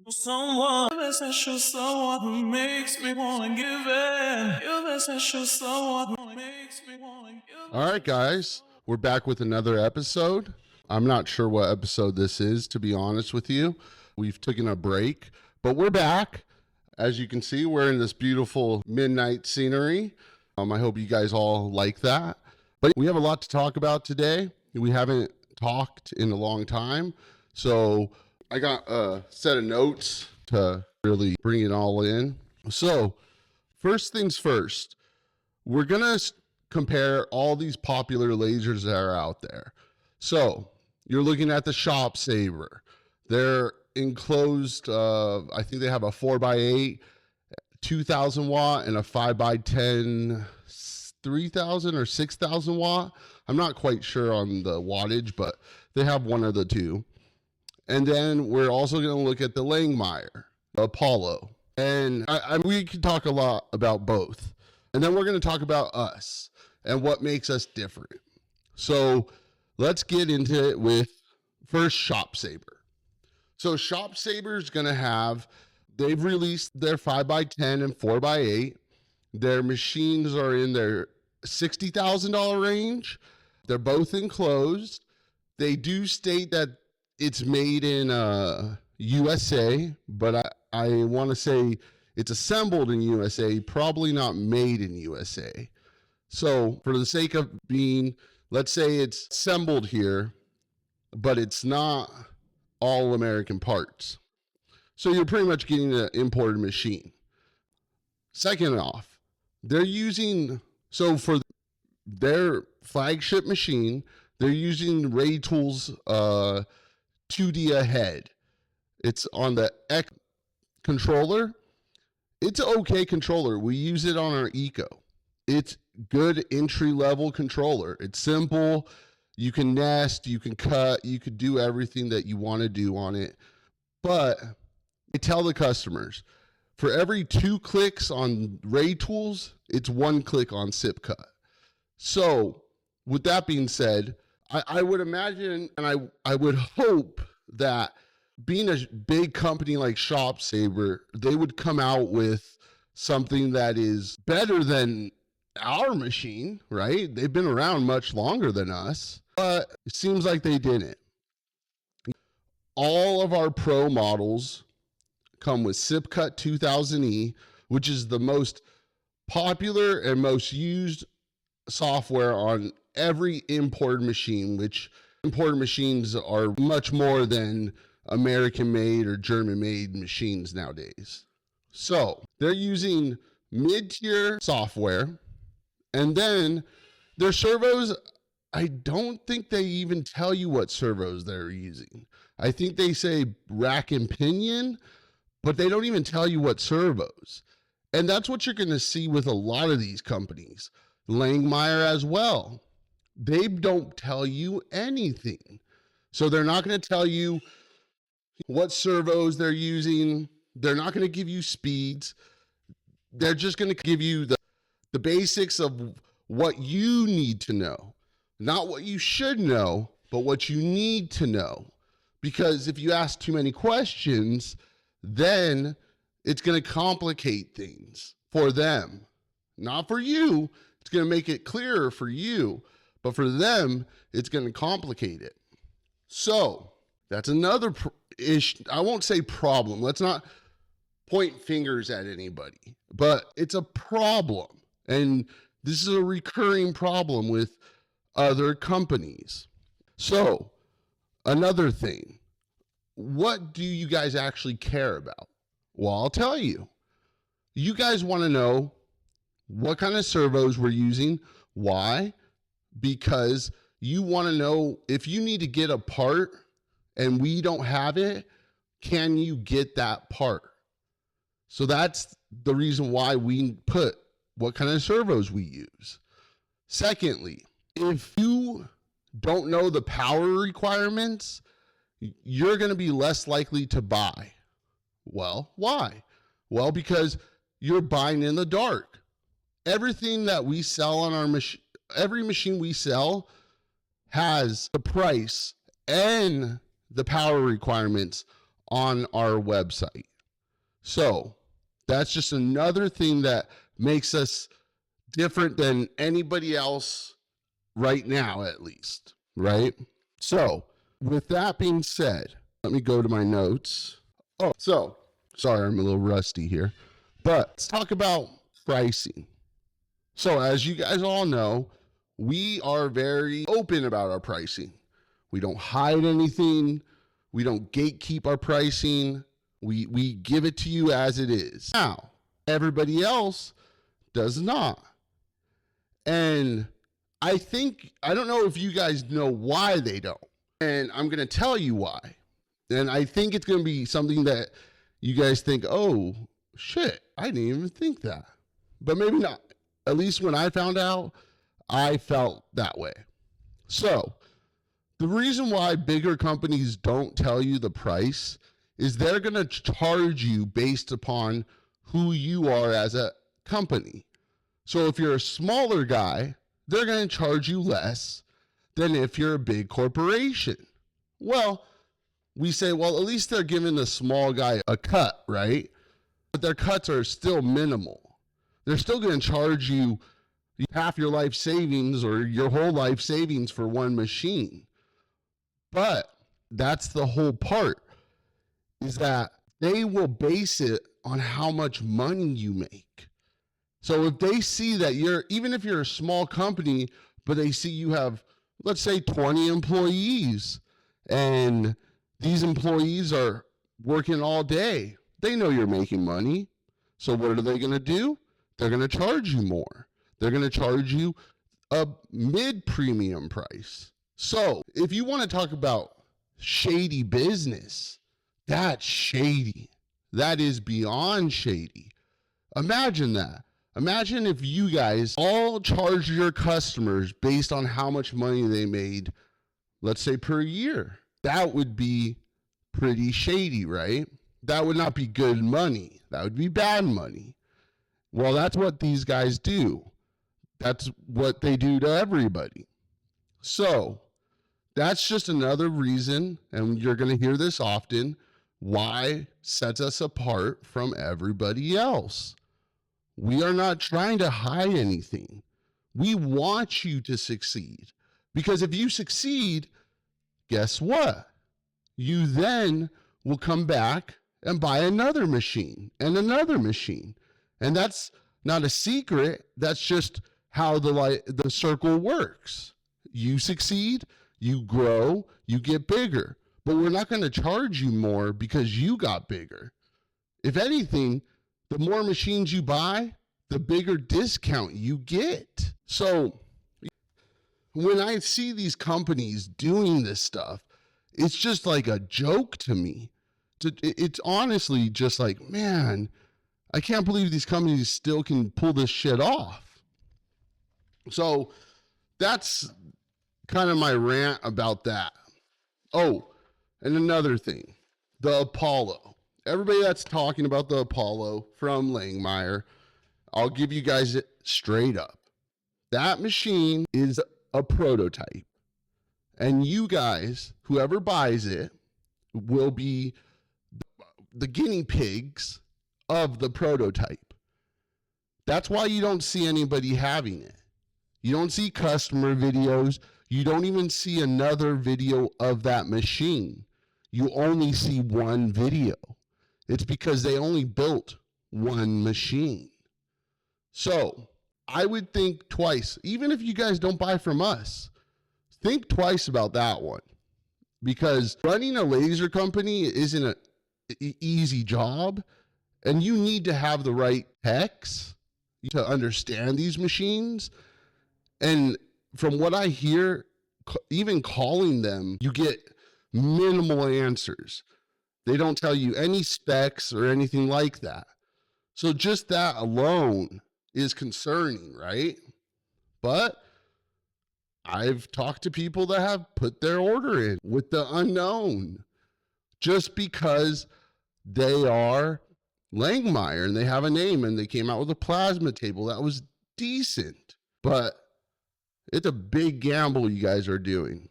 Someone, you're the essential someone who makes me wanna give in. You're the essential someone who makes me wanna give in. All right, guys, we're back with another episode. I'm not sure what episode this is, to be honest with you. We've taken a break, but we're back. As you can see, we're in this beautiful midnight scenery. I hope you guys all like that. But we have a lot to talk about today. We haven't talked in a long time. So I got a set of notes to really bring it all in. So first things first, we're going to compare all these popular lasers that are out there. So you're looking at the ShopSabre. They're enclosed, I think they have a 4x8, 2,000 watt and a 5x10, 3,000 or 6,000 watt. I'm not quite sure on the wattage, but they have one of the two. And then we're also going to look at the Langmuir, Apollo. And we can talk a lot about both. And then we're going to talk about us and what makes us different. So let's get into it with first ShopSabre. So ShopSabre is going to have, they've released their 5x10 and 4x8. Their machines are in their $60,000 range. They're both enclosed. They do state that it's made in USA, but I want to say it's assembled in USA, probably not made in USA. So for the sake of being, let's say it's assembled here, but it's not all American parts. So you're pretty much getting an imported machine. Second off, they're using, so for their flagship machine, they're using Ray Tools 2D ahead. It's on the X controller. It's an okay controller. We use it on our Eco. It's good entry level controller. It's simple. You can nest, you can cut, you could do everything that you want to do on it. But I tell the customers, for every 2 clicks on Ray Tools, it's 1 click on SipCut. So with that being said, I would imagine and I would hope that being a big company like ShopSabre, they would come out with something that is better than our machine, right? They've been around much longer than us, but it seems like they didn't. All of our Pro models come with SipCut 2000E, which is the most popular and most used software on every imported machine, which imported machines are much more than American-made or German-made machines nowadays. So they're using mid-tier software, and then their servos, I don't think they even tell you what servos they're using. I think they say rack and pinion, but they don't even tell you what servos. And that's what you're going to see with a lot of these companies. Langmuir as well. They don't tell you anything. So they're not going to tell you what servos they're using. They're not going to give you speeds. They're just going to give you the basics of what you need to know. Not what you should know, but what you need to know. Because if you ask too many questions, then it's going to complicate things for them. Not for you. It's going to make it clearer for you. But for them, it's going to complicate it. So that's another I won't say problem. Let's not point fingers at anybody. But it's a problem. And this is a recurring problem with other companies. So another thing. What do you guys actually care about? Well, I'll tell you. You guys want to know what kind of servos we're using. Why? Because you want to know if you need to get a part and we don't have it, can you get that part? So that's the reason why we put what kind of servos we use. Secondly, if you don't know the power requirements, you're going to be less likely to buy. Well, why? Well, because you're buying in the dark. Everything that we sell on our machine, every machine we sell has the price and the power requirements on our website. So that's just another thing that makes us different than anybody else right now, at least, right? So with that being said, let me go to my notes. Oh, so sorry, I'm a little rusty here, but let's talk about pricing. So as you guys all know, we are very open about our pricing. We don't hide anything. We don't gatekeep our pricing. We give it to you as it is. Now, everybody else does not. And I don't know if you guys know why they don't. And I'm going to tell you why. And I think it's going to be something that you guys think, oh, shit, I didn't even think that. But maybe not. At least when I found out, I felt that way. So the reason why bigger companies don't tell you the price is they're going to charge you based upon who you are as a company. So if you're a smaller guy, they're going to charge you less than if you're a big corporation. Well, we say, well, at least they're giving the small guy a cut, right? But their cuts are still minimal. They're still going to charge you half your life savings or your whole life savings for one machine. But that's the whole part, is that they will base it on how much money you make. So if they see that even if you're a small company, but they see you have, let's say 20 employees, and these employees are working all day, they know you're making money. So what are they going to do? They're going to charge you more. They're going to charge you a mid-premium price. So if you want to talk about shady business, that's shady. That is beyond shady. Imagine that. Imagine if you guys all charged your customers based on how much money they made, let's say per year. That would be pretty shady, right? That would not be good money. That would be bad money. Well, that's what these guys do. That's what they do to everybody. So that's just another reason, and you're going to hear this often, why sets us apart from everybody else. We are not trying to hide anything. We want you to succeed. Because if you succeed, guess what? You then will come back and buy another machine and another machine. And that's not a secret. That's just how the circle works. You succeed, you grow, you get bigger. But we're not going to charge you more because you got bigger. If anything, the more machines you buy, the bigger discount you get. So when I see these companies doing this stuff, it's just like a joke to me. It's honestly just like, man, I can't believe these companies still can pull this shit off. So that's kind of my rant about that. Oh, and another thing, the Apollo. Everybody that's talking about the Apollo from Langmuir, I'll give you guys it straight up. That machine is a prototype. And you guys, whoever buys it, will be the guinea pigs of the prototype. That's why you don't see anybody having it. You don't see customer videos. You don't even see another video of that machine. You only see one video. It's because they only built one machine. So I would think twice, even if you guys don't buy from us, think twice about that one. Because running a laser company isn't an easy job, and you need to have the right techs to understand these machines. And from what I hear, even calling them, you get minimal answers. They don't tell you any specs or anything like that. So just that alone is concerning, right? But I've talked to people that have put their order in with the unknown just because they are Langmuir and they have a name and they came out with a plasma table that was decent. But it's a big gamble you guys are doing.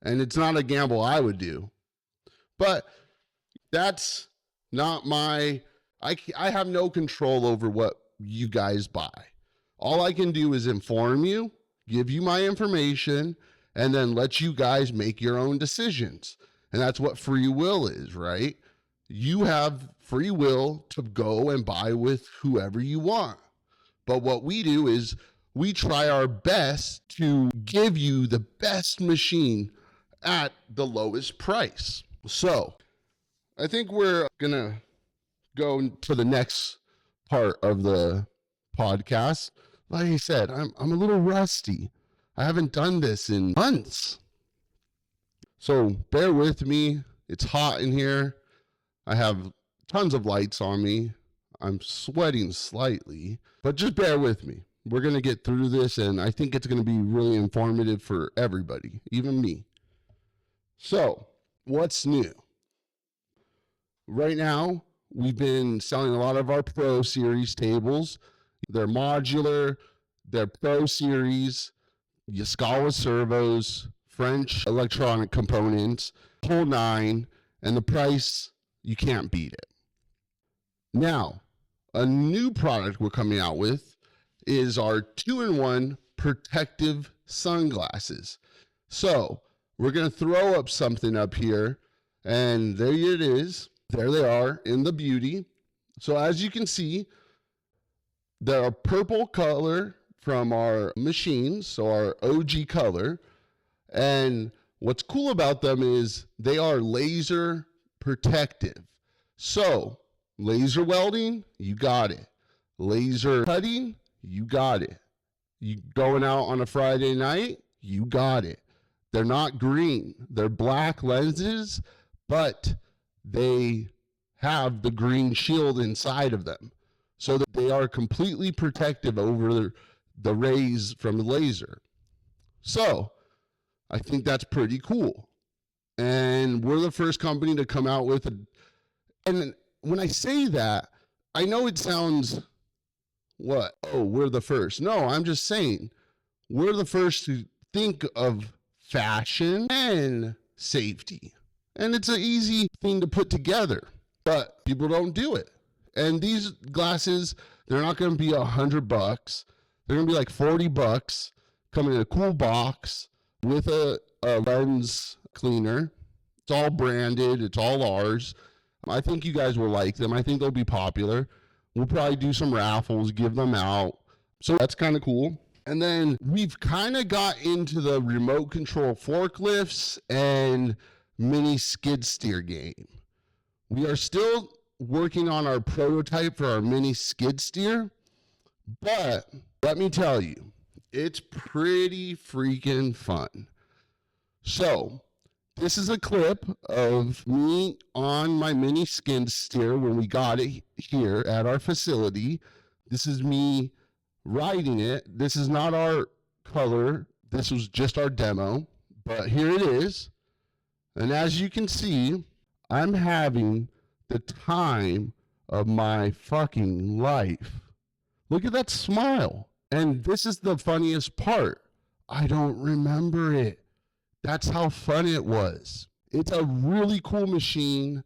And it's not a gamble I would do. But That's not I have no control over what you guys buy. All I can do is inform you, give you my information, and then let you guys make your own decisions. And that's what free will is, right? You have free will to go and buy with whoever you want. But what we do is we try our best to give you the best machine at the lowest price. So I think we're going to go to the next part of the podcast. Like I said, I'm a little rusty. I haven't done this in months. So bear with me. It's hot in here. I have tons of lights on me. I'm sweating slightly, but just bear with me. We're going to get through this, and I think it's going to be really informative for everybody, even me. So, what's new? Right now, we've been selling a lot of our Pro Series tables. They're modular, they're Pro Series, Yaskawa servos, French electronic components, whole nine, and the price, you can't beat it. Now, a new product we're coming out with is our 2-in-1 protective sunglasses. So we're going to throw up something up here, and there it is. There they are in the beauty. So as you can see, they're a purple color from our machines, so our OG color. And what's cool about them is they are laser protective. So laser welding, you got it. Laser cutting, you got it. You going out on a Friday night, you got it. They're not green. They're black lenses, but they have the green shield inside of them, so that they are completely protective over the rays from the laser. So I think that's pretty cool. And we're the first company to come out with and when I say that, I know it sounds, what? Oh, we're the first. No, I'm just saying we're the first to think of fashion and safety. And it's an easy thing to put together, but people don't do it. And these glasses, they're not going to be $100. They're going to be like $40, coming in a cool box with a lens cleaner. It's all branded. It's all ours. I think you guys will like them. I think they'll be popular. We'll probably do some raffles, give them out. So that's kind of cool. And then we've kind of got into the remote control forklifts and mini skid steer game. We are still working on our prototype for our mini skid steer, but let me tell you, it's pretty freaking fun. So this is a clip of me on my mini skid steer when we got it here at our facility. This is me riding it. This is not our color. This was just our demo, but here it is. And as you can see, I'm having the time of my fucking life. Look at that smile. And this is the funniest part. I don't remember it. That's how fun it was. It's a really cool machine.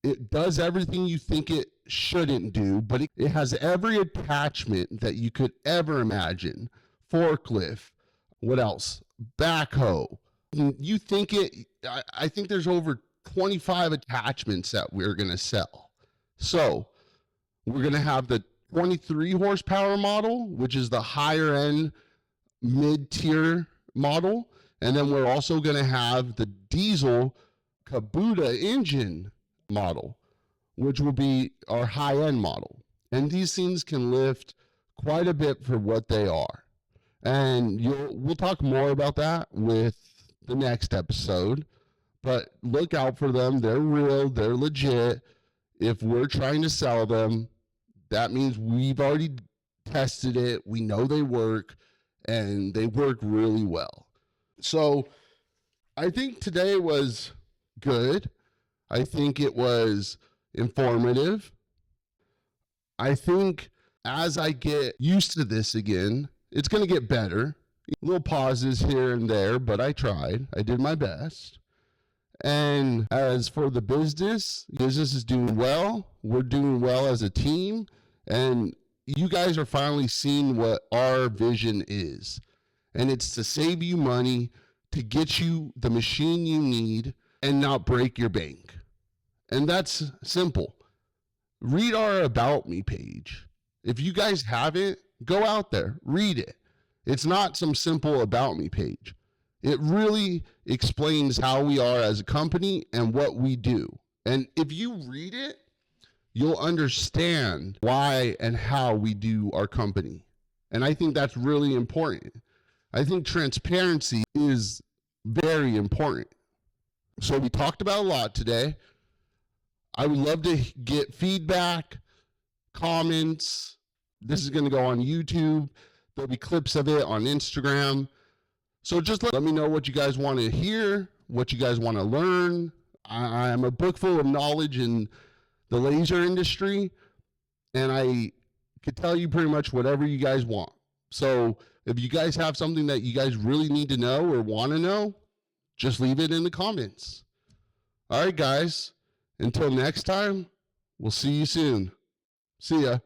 It does everything you think it shouldn't do, but it has every attachment that you could ever imagine. Forklift. What else? Backhoe. You think I think there's over 25 attachments that we're going to sell. So we're going to have the 23 horsepower model, which is the higher end mid-tier model. And then we're also going to have the diesel Kubota engine model, which will be our high-end model. And these things can lift quite a bit for what they are. And we'll talk more about that with the next episode. But look out for them. They're real. They're legit. If we're trying to sell them, that means we've already tested it. We know they work, and they work really well. So I think today was good. I think it was informative. I think as I get used to this again, it's going to get better. Little pauses here and there, but I tried. I did my best. And as for the business is doing well. We're doing well as a team. And you guys are finally seeing what our vision is. And it's to save you money, to get you the machine you need, and not break your bank. And that's simple. Read our About Me page. If you guys haven't, go out there, read it. It's not some simple About Me page. It really explains how we are as a company and what we do. And if you read it, you'll understand why and how we do our company. And I think that's really important. I think transparency is very important. So we talked about a lot today. I would love to get feedback, comments. This is going to go on YouTube. There'll be clips of it on Instagram. So just let me know what you guys want to hear, what you guys want to learn. I am a book full of knowledge in the laser industry, and I could tell you pretty much whatever you guys want. So if you guys have something that you guys really need to know or want to know, just leave it in the comments. All right, guys. Until next time, we'll see you soon. See ya.